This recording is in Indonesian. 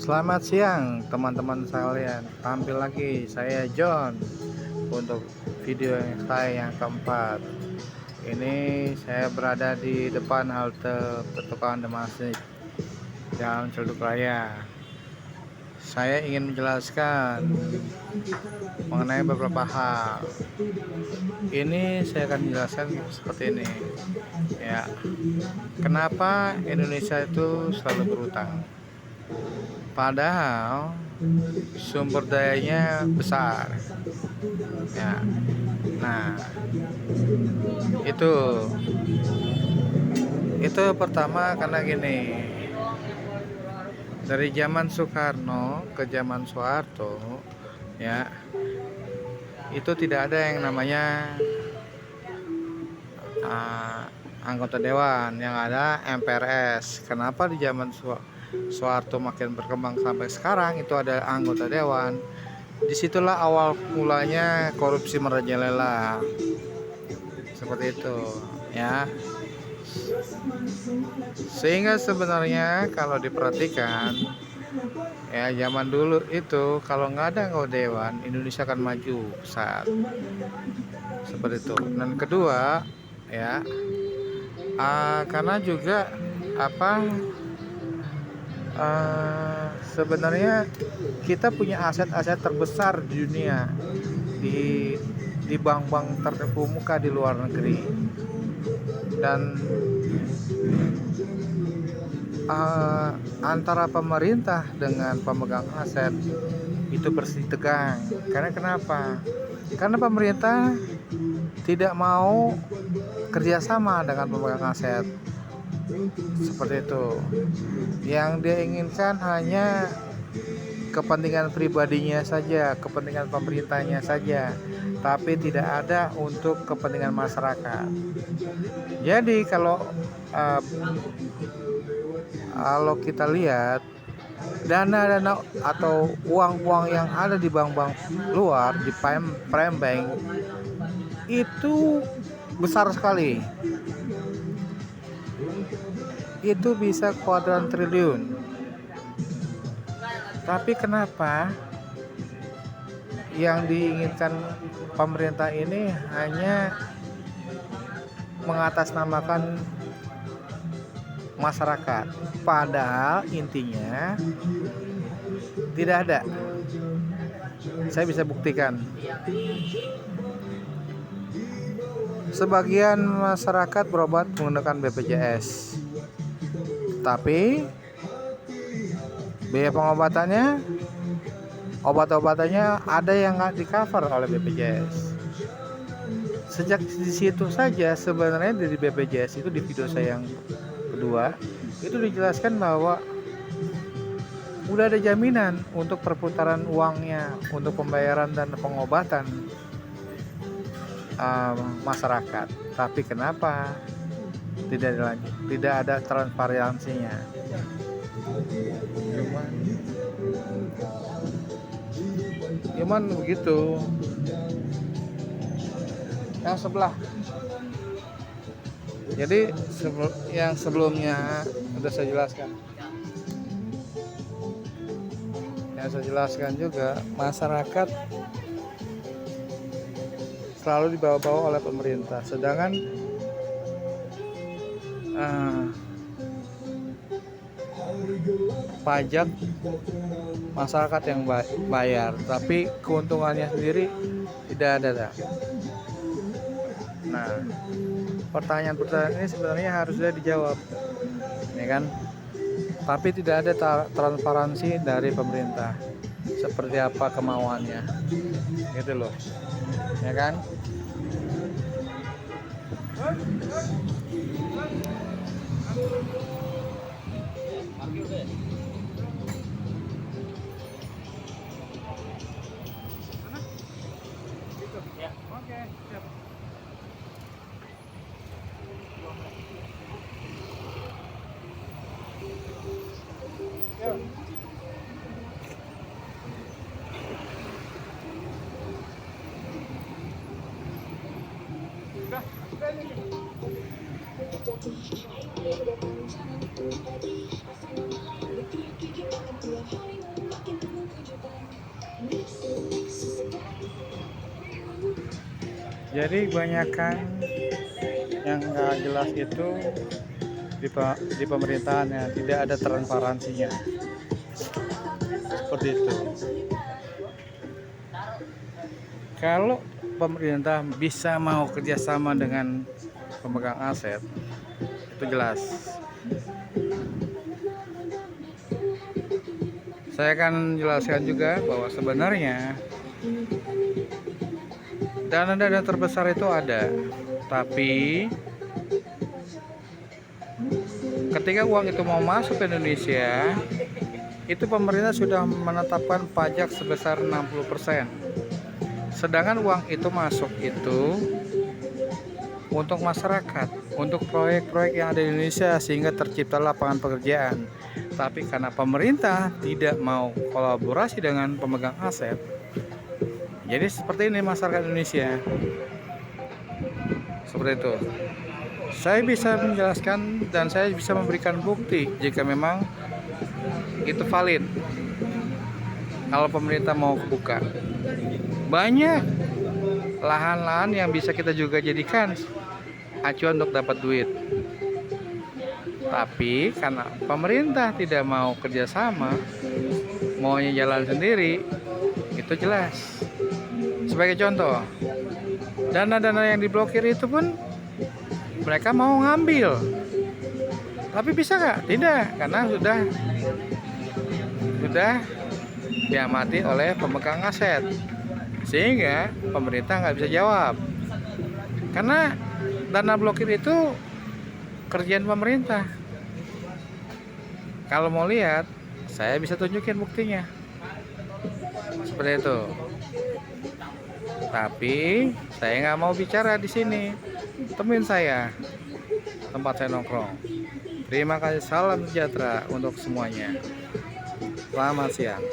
Selamat siang teman-teman sekalian. Tampil lagi saya John untuk video saya yang keempat. Ini saya berada di depan halte pertukaran Demasik Jalan Celduk Raya. Saya ingin menjelaskan mengenai beberapa hal. Ini saya akan menjelaskan seperti ini. Ya, kenapa Indonesia itu selalu berutang? Padahal sumber dayanya besar. Ya. Nah, itu pertama karena gini. Dari zaman Soekarno ke zaman Soeharto, ya, itu tidak ada yang namanya anggota dewan, yang ada MPRS. Kenapa di zaman Soeharto makin berkembang sampai sekarang itu ada anggota dewan? Disitulah awal mulanya korupsi merajalela, seperti itu, ya. Sehingga sebenarnya kalau diperhatikan, ya, zaman dulu itu kalau nggak ada anggota dewan, Indonesia akan maju saat seperti itu. Dan kedua, ya, karena juga sebenarnya kita punya aset-aset terbesar di dunia, di bank-bank terkemuka di luar negeri. Dan antara pemerintah dengan pemegang aset itu bersih tegang. Karena kenapa? Karena pemerintah tidak mau kerjasama dengan pemegang aset, seperti itu. Yang dia inginkan hanya kepentingan pribadinya saja, kepentingan pemerintahnya saja, tapi tidak ada untuk kepentingan masyarakat. Jadi kalau kita lihat dana-dana atau uang-uang yang ada di bank-bank luar, di prime bank, itu besar sekali. Itu bisa kuadran triliun. Tapi kenapa yang diinginkan pemerintah ini hanya mengatasnamakan masyarakat, padahal intinya tidak ada. Saya bisa buktikan. Sebagian masyarakat berobat menggunakan BPJS, tapi biaya pengobatannya, obat-obatannya ada yang nggak di-cover oleh BPJS. Sejak di situ saja sebenarnya dari BPJS itu, di video saya yang kedua itu dijelaskan bahwa udah ada jaminan untuk perputaran uangnya, untuk pembayaran dan pengobatan masyarakat. Tapi kenapa tidak ada transparansinya? Cuman begitu. Yang sebelah, jadi yang sebelumnya sudah saya jelaskan. Yang saya jelaskan juga, masyarakat selalu dibawa-bawa oleh pemerintah, sedangkan pajak masyarakat yang bayar, tapi keuntungannya sendiri tidak ada. Nah, pertanyaan ini sebenarnya harusnya dijawab, ya kan? Tapi tidak ada transparansi dari pemerintah, seperti apa kemauannya, gitu loh, ya kan? Ya, oke, siap. Sudah. Jadi kebanyakan yang nggak jelas itu di pemerintahannya, tidak ada transparansinya, seperti itu. Kalau pemerintah bisa mau kerjasama dengan pemegang aset, itu jelas. Saya akan jelaskan juga bahwa sebenarnya dana-dana terbesar itu ada, tapi ketika uang itu mau masuk ke Indonesia, itu pemerintah sudah menetapkan pajak sebesar 60%. Sedangkan uang itu masuk itu untuk masyarakat, untuk proyek-proyek yang ada di Indonesia sehingga tercipta lapangan pekerjaan. Tapi karena pemerintah tidak mau kolaborasi dengan pemegang aset, jadi seperti ini masyarakat Indonesia. Seperti itu. Saya bisa menjelaskan dan saya bisa memberikan bukti jika memang itu valid. Kalau pemerintah mau buka, banyak lahan-lahan yang bisa kita juga jadikan acuan untuk dapat duit. Tapi karena pemerintah tidak mau kerjasama, maunya jalan sendiri, itu jelas. Sebagai contoh, dana-dana yang diblokir itu pun mereka mau ngambil, tapi bisa nggak? Tidak, karena sudah diamati oleh pemegang aset, sehingga pemerintah nggak bisa jawab. Karena dana blokir itu kerjaan pemerintah. Kalau mau lihat, saya bisa tunjukin buktinya. Seperti itu. Tapi saya nggak mau bicara di sini. Temuin saya, tempat saya nongkrong. Terima kasih, salam sejahtera untuk semuanya. Selamat siang.